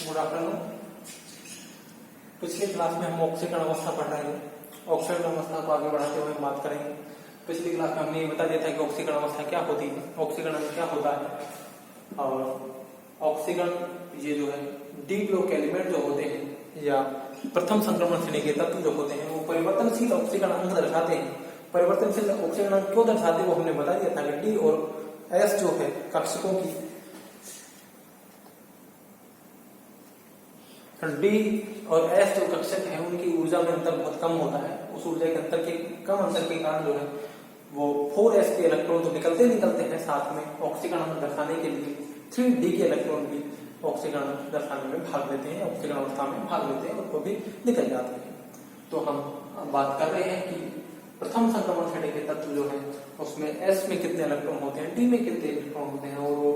Good afternoon. पिछली class में हम ऑक्सीकरण अवस्था पढ़ रहे थे। ऑक्सीकरण अवस्था को आगे बढ़ाते हुए हम बात करेंगे। पिछली क्लास में हमने ये बता दिया था कि ऑक्सीकरण अवस्था क्या होती है, ऑक्सीकरण क्या होता है, और ऑक्सीकरण ये जो है डी ब्लॉक एलिमेंट जो होते हैं या प्रथम संक्रमण श्रेणी के तत्व जो होते हैं वो परिवर्तनशील ऑक्सीकरण अंक दर्शाते हैं। परिवर्तनशील ऑक्सीकरण अंक क्यों दर्शाते हैं वो हमने बता दिया था कि डी और एस जो है कक्षकों की, डी और एस जो कक्षक है उनकी ऊर्जा में अंतर बहुत कम होता है। उस ऊर्जा के अंतर के कम अंतर के कारण जो है वो 4s के इलेक्ट्रॉन तो निकलते हैं, साथ में ऑक्सीकरण दर्शाने के लिए 3d के इलेक्ट्रॉन भी ऑक्सीकरण दर्शाने में भाग लेते हैं, ऑक्सीकरण अवस्था में भाग लेते हैं और वो भी निकल जाते हैं। तो हम बात कर रहे हैं कि प्रथम संक्रमण श्रेणी के तत्व जो है उसमें s में कितने इलेक्ट्रॉन होते हैं, d में कितने इलेक्ट्रॉन होते हैं, और वो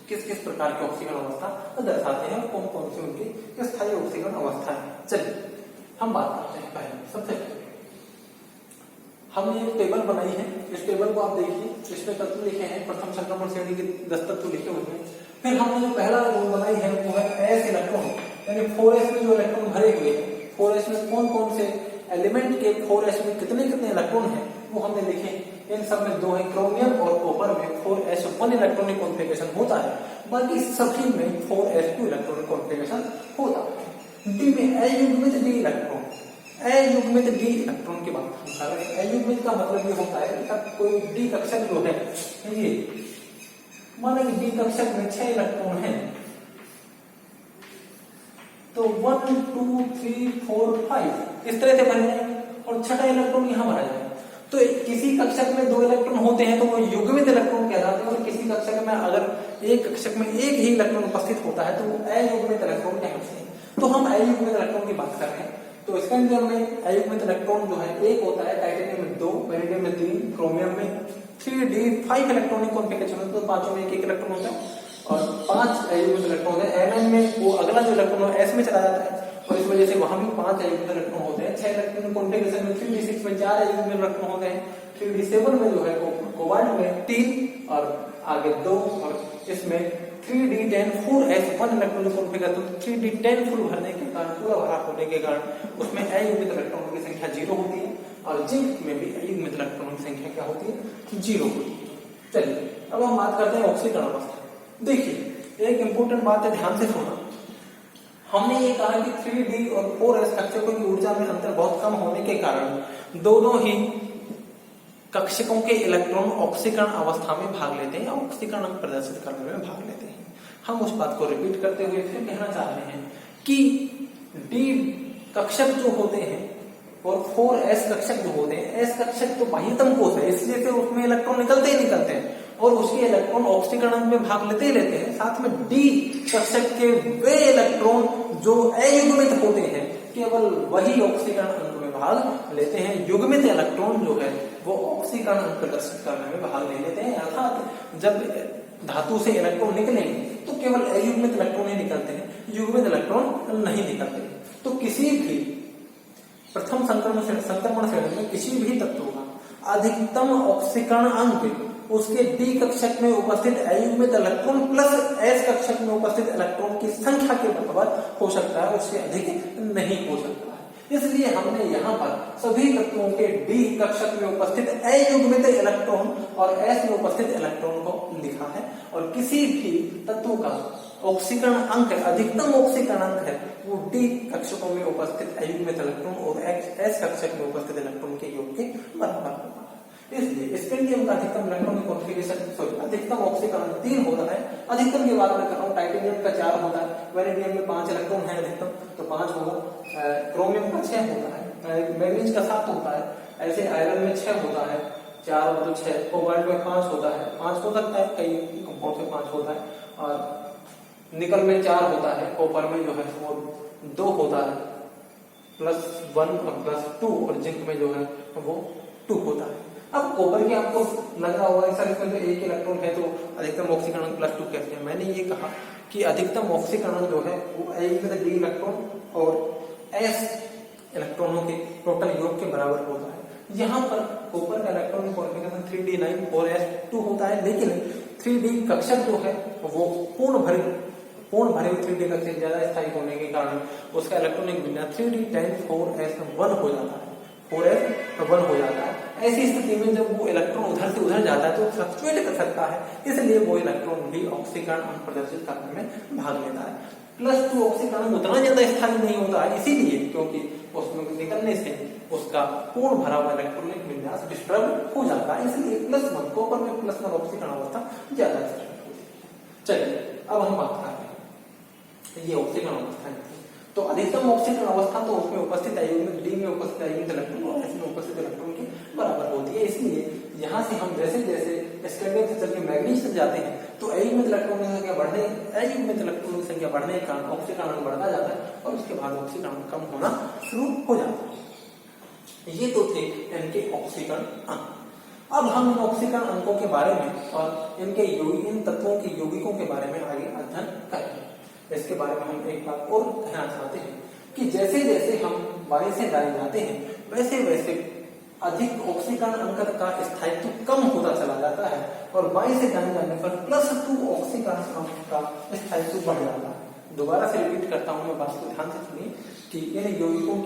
किस किस प्रकार की ऑक्सीकरण अवस्था दर्शाते हैं, कौन कौन सी उनकी स्थायी ऑक्सीकरण अवस्था है। चलिए हम बात करते हैं। पहले सबसे पहले हमने एक टेबल बनाई है। इस टेबल को आप देखिए, इसमें तत्व लिखे हैं, प्रथम संक्रमण श्रेणी के 10 तत्व लिखे हुए हैं। फिर हमने जो पहला रो बनाई है वो है एस इलेक्ट्रॉन, यानी 4s में जो इलेक्ट्रॉन भरे हुए हैं, 4s में कौन कौन से एलिमेंट के 4s में कितने कितने इलेक्ट्रॉन हैं वो हमने लिखे। इन सब में दो है, क्रोमियम और कॉपर में 4s1 इलेक्ट्रॉनिक कॉन्फ़िगरेशन होता है, बाकी सभी में 4s2 इलेक्ट्रॉनिक कॉन्फ़िगरेशन होता है। डी में अयुग्मित डी इलेक्ट्रॉन, अयुग्मित डी इलेक्ट्रॉन की बात हम कर रहे हैं। अयुग्मित का मतलब ये होता है कि कोई डी कक्षक जो है, ये माना कि डी कक्षक में 6 इलेक्ट्रॉन हैं, तो 1 2 3 4 5 इस तरह से बन जाए और छठा इलेक्ट्रॉन यहां भरा जाए। तो किसी कक्षक में 2 इलेक्ट्रॉन होते हैं तो वो युग्मित इलेक्ट्रॉन कहलाते हैं, और किसी कक्षक में अगर एक कक्षक में एक ही इलेक्ट्रॉन उपस्थित होता है तो वो अयुग्मित इलेक्ट्रॉन कहलाते हैं। तो हम अयुग्मित इलेक्ट्रॉन की बात कर रहे हैं। तो इसके अंदर में अयुग्मित इलेक्ट्रॉन जो है एक होता है, टाइटेनियम में 2, बेरिलियम में 3, क्रोमियम में 3d 5 इलेक्ट्रॉनिक कॉन्फ़िगरेशन होता है, तो पांचों में एक एक इलेक्ट्रॉन होता है और 5 अयुग्मित इलेक्ट्रॉन है। एनएन में वो अगला जो इलेक्ट्रॉन है एस में चला जाता है और इस वजह से वहां भी 5 अयुग्मित इलेक्ट्रॉन होते हैं। 6 इलेक्ट्रॉन कॉन्फ़िगरेशन में 3d6 में 4 अयुग्मित इलेक्ट्रॉन होते हैं। 3d7 में जो है कोबाल्ट में 3 और आगे 2, और इसमें 3d10 4s1 electronic configuration, 3d10 full भरने के कारण, पूरा भरा होने के कारण उसमें अयुग्मित इलेक्ट्रॉनों की संख्या 0 होती है, और जिंक में भी अयुग्मित इलेक्ट्रॉनों की संख्या क्या होती है, 0 होती है। चलिए अब हम बात करते हैं ऑक्सीकरण अवस्था। देखिए एक इंपॉर्टेंट बात है, ध्यान से सुनना। हमने ये कहा कि 3d और 4s कक्षकों की ऊर्जा में अंतर बहुत कम होने के कारण दोनों ही कक्षकों के इलेक्ट्रॉन ऑक्सीकरण अवस्था में भाग लेते हैं, ऑक्सीकरण प्रदर्शित करने में भाग लेते हैं। हम उस बात को रिपीट करते हुए फिर कहना चाह रहे हैं कि डी कक्षक जो होते हैं और 4s कक्षक जो होते हैं, एस कक्षक तो बाह्यतम कोश है, इसलिए फिर उसमें इलेक्ट्रॉन निकलते ही निकलते हैं और उसके इलेक्ट्रॉन ऑक्सीकरण में भाग लेते ही लेते हैं। साथ में डी कक्षक के वे इलेक्ट्रॉन जो अयुग्मित होते हैं केवल वही ऑक्सीकरण अंक में भाग लेते हैं। युग्मित इलेक्ट्रॉन जो है वो ऑक्सीकरण अंक प्रदर्शित करने में भाग ले लेते हैं, अर्थात जब धातु से इलेक्ट्रॉन निकलेंगे तो केवल अयुग्मित इलेक्ट्रॉन ही निकलते हैं, युग्मित इलेक्ट्रॉन नहीं निकलते। तो किसी भी प्रथम संक्रमण श्रेणी में किसी भी तत्व का अधिकतम ऑक्सीकरण अंक उसके डी कक्षक में उपस्थित अयुग्मित इलेक्ट्रॉन प्लस एस कक्षक में उपस्थित इलेक्ट्रॉन की संख्या के बराबर हो सकता है, उससे अधिक नहीं हो सकता है। इसलिए हमने यहाँ पर सभी तत्वों के डी कक्षक में उपस्थित अयुग्मित इलेक्ट्रॉन और एस में उपस्थित इलेक्ट्रॉन को लिखा है, और किसी भी तत्व का ऑक्सीकरण अंक, अधिकतम ऑक्सीकरण अंक है वो डी कक्षकों में उपस्थित अयुग्मित इलेक्ट्रॉन और एस कक्षक में उपस्थित इलेक्ट्रॉन के योग के बराबर होगा। इसलिए स्कैंडियम का अधिकतम इलेक्ट्रॉनिक कॉन्फ़िगरेशन, अधिकतम ऑक्सीकरण 3 होता है। अधिकतम की बात मैं कर रहा हूँ, टाइटेनियम का 4 होता है, वेनेडियम में 5 इलेक्ट्रॉन है अधिकतम तो 5 होगा, क्रोमियम का 6 होता है, मैग्नीज का 7 होता है, ऐसे आयरन में 6 होता है, 4 और 6, कोबाल्ट में 5 होता है, 5 हो सकता है, कई कंपाउंड से 5 होता है, और निकल में 4 होता है, कॉपर में जो है वो 2 होता है, +1 और +2, और जिंक में जो है वो 2 होता है। अब कॉपर की आपको लग रहा होगा सर इसमें तो एक इलेक्ट्रॉन है तो अधिकतम ऑक्सीकरण +2 कैसे है। मैंने ये कहा कि अधिकतम ऑक्सीकरण जो है वो अयुग्मित डी इलेक्ट्रॉन और एस इलेक्ट्रॉनों के टोटल योग के बराबर होता है। यहाँ पर कॉपर का इलेक्ट्रॉन कॉन्फ़िगरेशन 3d9 4s2 होता है, लेकिन 3d कक्षक जो है वो पूर्ण भरे पूर्ण भरे हुए 3D कक्षक ज्यादा स्थायी होने के कारण उसका इलेक्ट्रॉनिक विन्यास 3d10 4s1 हो जाता है, 4s1 हो जाता है। ऐसी स्थिति में जब वो इलेक्ट्रॉन उधर से उधर जाता है तो फ्लक्चुएट कर सकता है, इसलिए वो इलेक्ट्रॉन भी ऑक्सीकरण अंक प्रदर्शित करने में भाग लेता है। +2 ऑक्सीकरण उतना ज्यादा स्थायी नहीं होता है, इसीलिए क्योंकि उसमें निकलने से उसका पूर्ण भरा हुआ इलेक्ट्रॉनिक विन्यास डिस्टर्ब हो जाता है, इसलिए +1 कॉपर में +1 ऑक्सीकरण अवस्था ज्यादा डिस्टर्ब होती है। चलिए अब हम बात करते हैं ये ऑक्सीकरण अवस्था है। तो अधिकतम ऑक्सीकरण अवस्था तो उसमें उपस्थित आयोडीन डी में उपस्थित आयोडीन इलेक्ट्रॉन और एस में उपस्थित इलेक्ट्रॉन के बराबर होती है, इसलिए यहाँ से हम जैसे जैसे स्कैंडियम से चल के मैग्नीज तक जाते हैं तो अयुग्मित इलेक्ट्रॉन की संख्या बढ़ने के कारण ऑक्सीकरण बढ़ता जाता है और उसके बाद ऑक्सीकरण कम होना शुरू हो जाता है। ये तो थे इनके ऑक्सीकरण अंक। अब हम इन ऑक्सीकरण अंकों के बारे में और इन तत्वों के यौगिकों के बारे में आगे अध्ययन करेंगे। इसके बारे में हम एक बात और कहना चाहते हैं कि जैसे जैसे हम बाएं से दाएं जाते हैं वैसे वैसे अधिक ऑक्सीकरण अंक का स्थायित्व कम होता चला जाता है और बाएं से दाएं जाने पर +2 ऑक्सीकरण अंक का स्थायित्व बढ़ जाता है। दोबारा से रिपीट करता हूं, मैं बात को ध्यान से सुनिए कि इन यौगिकों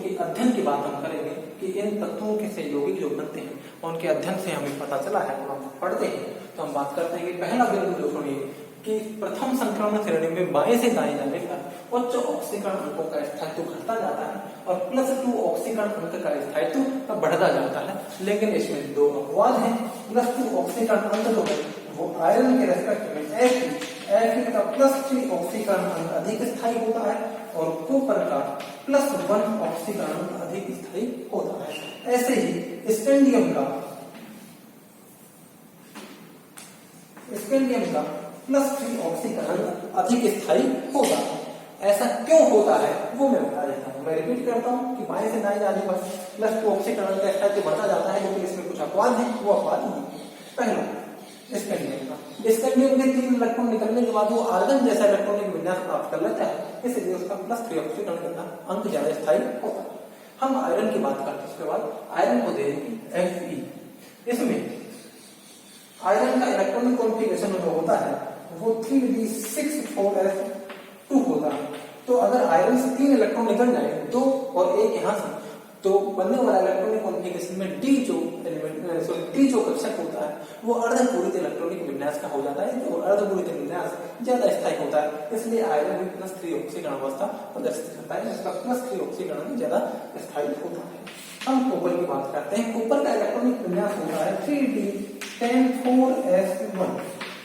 के अध्ययन की बात हम करेंगे कि इन तत्वों के से यौगिक जो बनते हैं उनके अध्ययन से हमें पता चला है और हम पढ़ते हैं तो हम बात करते हैं कि पहला बिंदु जो सुनिए कि प्रथम संक्रमण श्रेणी में बाएं से दाएं जाने पर उच्च ऑक्सीकरण अंकों का स्थायित्व घटता जाता है और +2 ऑक्सीकरण अंक का स्थायित्व बढ़ता जाता है, लेकिन इसमें दो अपवाद हैं। +2 ऑक्सीकरण अंक जो है वो आयरन के रेस्पेक्ट में Fe का +3 ऑक्सीकरण अंक अधिक स्थायी होता है और कॉपर का +1 ऑक्सीकरण अंक अधिक स्थायी होता है। ऐसे ही स्कैंडियम का +3 ऑक्सीकरण अधिक स्थायी होता है। ऐसा क्यों होता है वो मैं बता देता हूँ। मैं रिपीट करता हूँ कि बाएं से दाएं जाने पर +2 ऑक्सीकरण का स्थायित्व बढ़ता जाता है, लेकिन इसमें कुछ अपवाद है, वो अपवाद नहीं। पहला स्कैंडियम के 3 इलेक्ट्रॉन निकलने के बाद वो आर्गन जैसा इलेक्ट्रॉनिक विन्यास प्राप्त कर लेता है, इसलिए उसका +3 ऑक्सीकरण का अंक ज्यादा स्थायी होता है। हम आयरन की बात करते हैं, उसके बाद आयरन को देंगे Fe। इसमें आयरन का इलेक्ट्रॉनिक कॉन्फ़िगरेशन जो होता है वो 3d6 4s2 होता है। तो अगर आयरन से 3 इलेक्ट्रॉन निकल जाए, 2 और 1 यहाँ से, तो बनने वाला इलेक्ट्रॉनिक कॉन्फ़िगरेशन में डी जो कक्षक होता है वो अर्धपूरित इलेक्ट्रॉनिक विन्यास का हो जाता है, जो अर्धपूरित विन्यास ज्यादा स्थायी होता है, इसलिए आयरन भी +3 ऑक्सीकरण अवस्था प्रदर्शित करता है, इसका +3 ऑक्सीकरण ज्यादा स्थायी होता है। हम कॉपर की बात करते हैं। कॉपर का इलेक्ट्रॉनिक विन्यास होता है 3d10 4s1।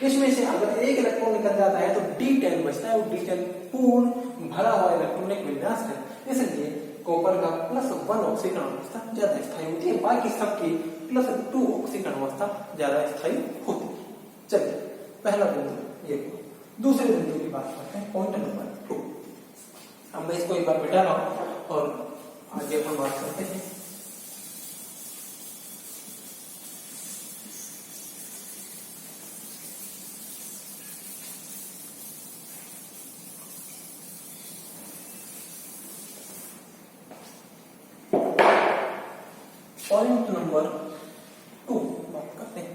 इसमें से अगर एक इलेक्ट्रॉन निकल जाता है तो d10 बचता है, और d10 पूर्ण भरा हुआ इलेक्ट्रॉनिक विन्यास है, इसलिए कॉपर का +1 ऑक्सीकरण अवस्था ज्यादा स्थायी होती है, बाकी सबकी +2 ऑक्सीकरण अवस्था ज्यादा स्थायी होती है। चलिए पहला बिंदु ये। दूसरे बिंदु की बात करते हैं, पॉइंट नंबर 2। अब मैं इसको एक बार मिटा रहा हूं और आगे अपन बात करते हैं। पॉइंट नंबर 2 बात करते हैं।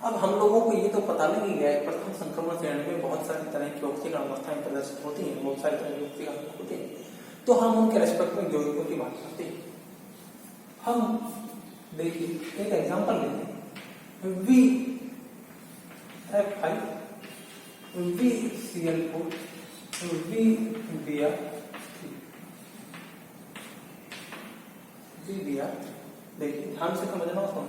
अब हम लोगों को ये तो पता लग गया है प्रथम संक्रमण श्रेणी में बहुत सारी तरह की ऑक्सीकरण अवस्थाएं प्रदर्शित होती हैं, बहुत सारी तरह की ऑक्सीकरण होते हैं, तो हम उनके रेस्पेक्ट में यौगिकों की बात करते हैं। हम देखिए एक एग्जांपल लेते हैं, VF5 VCl4 VBr देखिए ध्यान से समझना उसको।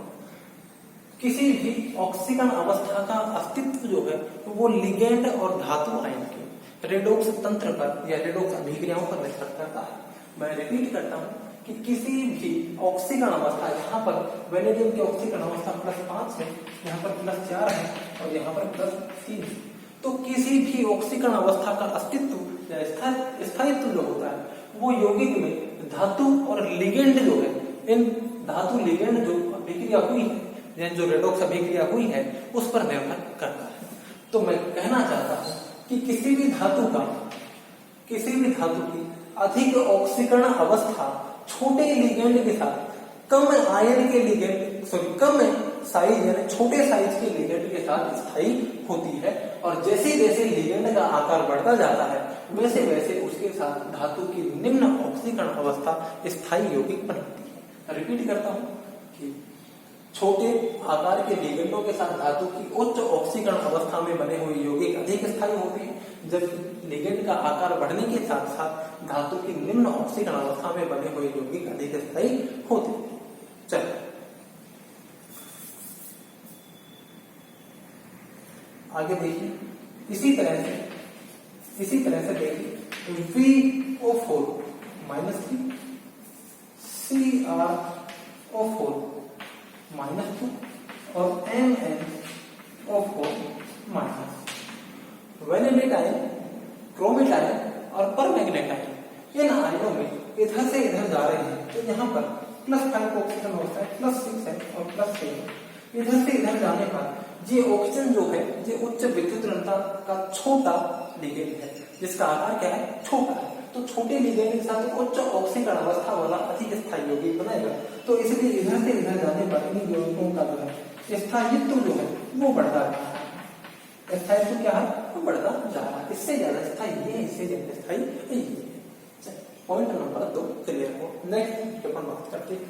किसी भी ऑक्सीकरण अवस्था का अस्तित्व जो है वो लिगेंड और धातु आयन के रेडॉक्स तंत्र पर या रेडॉक्स अभिक्रियाओं पर निर्भर करता है। मैं रिपीट करता हूं कि किसी भी ऑक्सीकरण अवस्था, यहाँ पर वेनेडियम की ऑक्सीकरण अवस्था +5 है, यहाँ पर +4 है और यहाँ पर +3 है। तो किसी भी ऑक्सीकरण अवस्था का अस्तित्व या स्थायित्व जो होता है वो यौगिक में धातु और लिगेंड जो है, इन धातु लिगेंड जो अभिक्रिया हुई है, जो रेडॉक्स अभिक्रिया हुई है, उस पर निर्भर करता है। तो मैं कहना चाहता हूं कि किसी भी धातु की अधिक ऑक्सीकरण अवस्था छोटे लिगेंड के साथ कम साइज यानी छोटे साइज के लिगेंड के साथ स्थायी होती है, और जैसे जैसे लिगेंड का आकार बढ़ता जाता है वैसे वैसे उसके साथ धातु की निम्न ऑक्सीकरण अवस्था स्थायी यौगिक बनती है। रिपीट करता हूं कि छोटे आकार के लिगेंडों के साथ धातु की उच्च ऑक्सीकरण अवस्था में बने हुए यौगिक अधिक स्थायी होते हैं, जबकि लिगेंड का आकार बढ़ने के साथ साथ धातु की निम्न ऑक्सीकरण अवस्था में बने हुए यौगिक अधिक स्थायी होते हैं। चलो आगे देखिए, इसी तरह से देखिए VO4 -3 CrO4 -2 और MnO4 वैलेंटाइन, क्रोमेटाइन और परमैग्नेटाइन इन आयनों में इधर से इधर जा रहे हैं। तो यहाँ पर +5 ऑक्सीजन होता है, +6 है और +6 है। इधर से इधर जाने पर ये ऑक्सीजन जो है ये उच्च विद्युत ऋणता का छोटा लिगेंड है, जिसका आकार क्या है, छोटा है। तो छोटे लिगेंड के साथ उच्च ऑक्सीकरण अवस्था वाला अधिक स्थायी यौगिक बनाएगा। तो इसलिए इधर से इधर जाने पर इन यौगिकों का जो है स्थायित्व जो है वो बढ़ता रहा है। स्थायित्व क्या है, वो बढ़ता जा रहा है। इससे ज्यादा स्थायी है, इससे ज्यादा स्थायी है। पॉइंट नंबर 2 क्लियर हो। नेक्स्ट अपन बात करते हैं।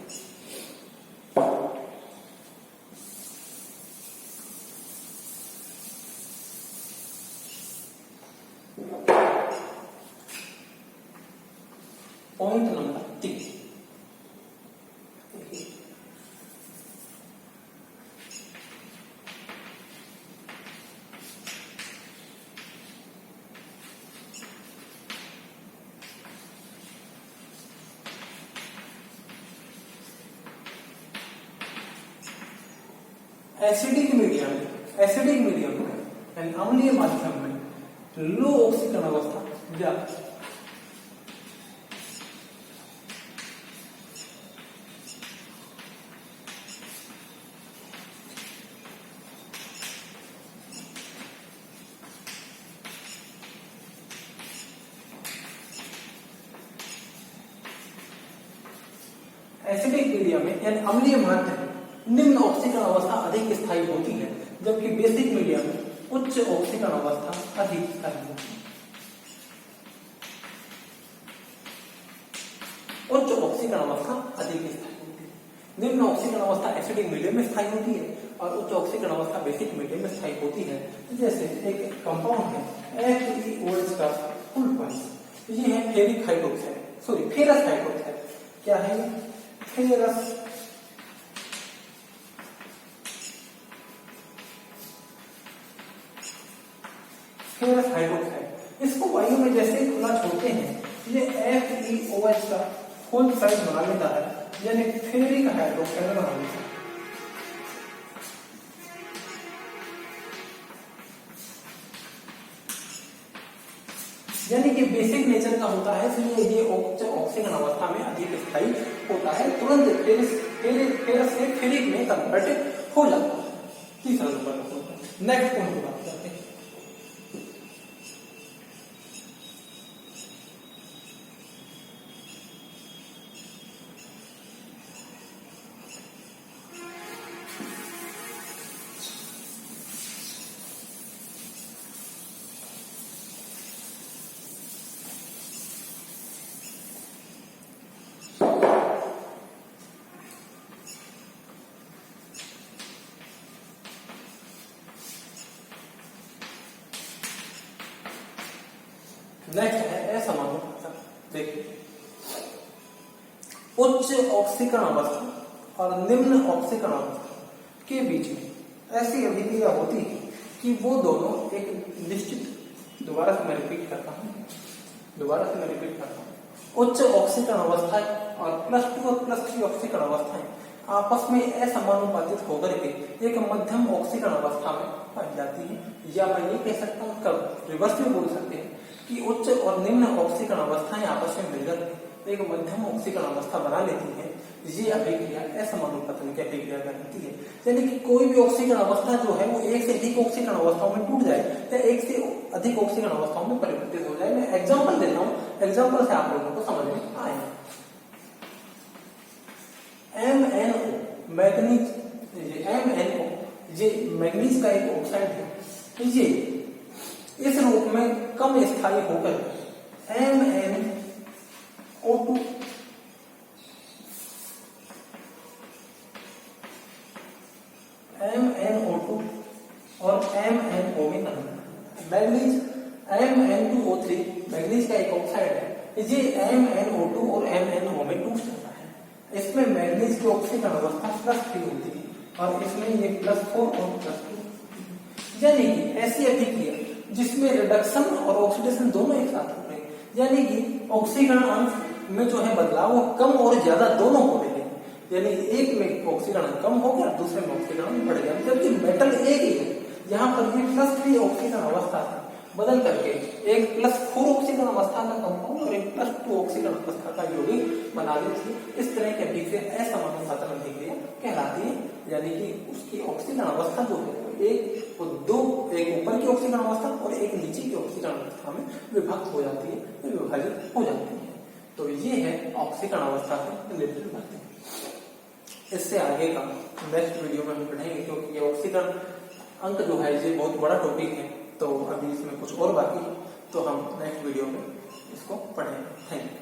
पॉइंट नंबर 3, एसिडिक मीडियम में यानी अम्लीय माध्यम में लो ऑक्सीकरण अवस्था या एसिडिक मीडियम में यानी अम्लीय माध्यम में निम्न ऑक्सीकरण अवस्था अधिक स्थायी होती है, जबकि बेसिक मीडियम में उच्च ऑक्सीकरण अवस्था अधिक स्थायी होती है। उच्च ऑक्सीकरण अवस्था अधिक स्थायी होती है। निम्न ऑक्सीकरण अवस्था एसिडिक मीडियम में स्थायी होती है और उच्च ऑक्सीकरण अवस्था बेसिक मीडियम में स्थायी होती है। जैसे एक कंपाउंड है FeOH का फुल पॉइंट, ये है ferric hydroxide, sorry ferrous hydroxide. क्या है ये? Ferrous hydroxide. इसको वायु में जैसे खुला छोड़ते हैं ये FeOH का फुल साइड बना लेता है, यानी फेरिक हाइड्रोक्साइड बना लेता है। यानी कि बेसिक नेचर का होता है, इसलिए ये उच्च ऑक्सीकरण अवस्था में अधिक स्थायी होता है, तुरंत फेरस से फेरिक में कन्वर्ट हो जाता है। तीसरा नंबर होता है। नेक्स्ट पॉइंट की बात करते हैं। नेक्स्ट है असमानुपातन। देखिए, उच्च ऑक्सीकरण अवस्था और निम्न ऑक्सीकरण अवस्था के बीच में ऐसी अभिक्रिया होती है कि वो दोनों एक निश्चित, दोबारा से मैं रिपीट करता हूं, उच्च ऑक्सीकरण अवस्था और +2 और +3 ऑक्सीकरण अवस्थाएं आपस में असमानुपातित होकर के एक मध्यम ऑक्सीकरण अवस्था में पाई जाती है। या मैं ये कह सकता हूं, कब रिवर्स में बोल सकते हैं कि उच्च और निम्न ऑक्सीकरण अवस्थाएं आपस में मिलकर एक मध्यम ऑक्सीकरण अवस्था बना लेती है। ये अभिक्रिया असमानुपातन की अभिक्रिया कहलाती है। यानी कि कोई भी ऑक्सीकरण अवस्था जो है वो एक से अधिक ऑक्सीकरण अवस्थाओं में टूट जाए या एक से अधिक ऑक्सीकरण अवस्थाओं में परिवर्तित हो जाए। मैं एग्जाम्पल देता हूँ, एग्जाम्पल से आप लोगों को समझ में आएगा। MnO मैग्नीज, ये MnO ये मैग्नीज का एक ऑक्साइड है। ये इस रूप में कम स्थायी होकर MnO2 और MnO में कन्वर्ट। मैग्नीज Mn2O3 मैग्नीज का एक ऑक्साइड है, ये MnO2 और MnO में टूट जाता है। इसमें मैग्नीज की ऑक्सीकरण अवस्था +3 होती है और इसमें ये +4 और +2, यानी कि ऐसी अभिक्रिया जिसमें रिडक्शन और ऑक्सीडेशन दोनों एक साथ हो रहे हैं, यानी कि ऑक्सीकरण अंश में जो है बदलाव वो कम और ज्यादा दोनों हो रहे हैं, यानी एक में ऑक्सीकरण कम हो गया, दूसरे में ऑक्सीकरण बढ़ गया, जबकि मेटल एक ही है। यहाँ पर ये +3 ऑक्सीकरण अवस्था है बदल करके एक +4 ऑक्सीकरण अवस्था का कंपाउंड और एक +2 ऑक्सीकरण अवस्था का यौगिक बना देती है। इस तरह की अभिक्रिया असमानुपातन अभिक्रिया कहलाती है, यानी कि उसकी ऑक्सीकरण अवस्था जो है एक ऊपर की ऑक्सीकरण अवस्था और एक नीचे की ऑक्सीकरण अवस्था में विभक्त हो जाती है, विभाजित हो जाती है। तो ये है ऑक्सीकरण अवस्था से रिलेटेड बातें। इससे आगे का नेक्स्ट वीडियो में हम पढ़ेंगे, क्योंकि ये ऑक्सीकरण अंक जो है ये बहुत बड़ा टॉपिक है, तो अभी इसमें कुछ और बाकी है, तो हम नेक्स्ट वीडियो में इसको पढ़ेंगे। Thank you.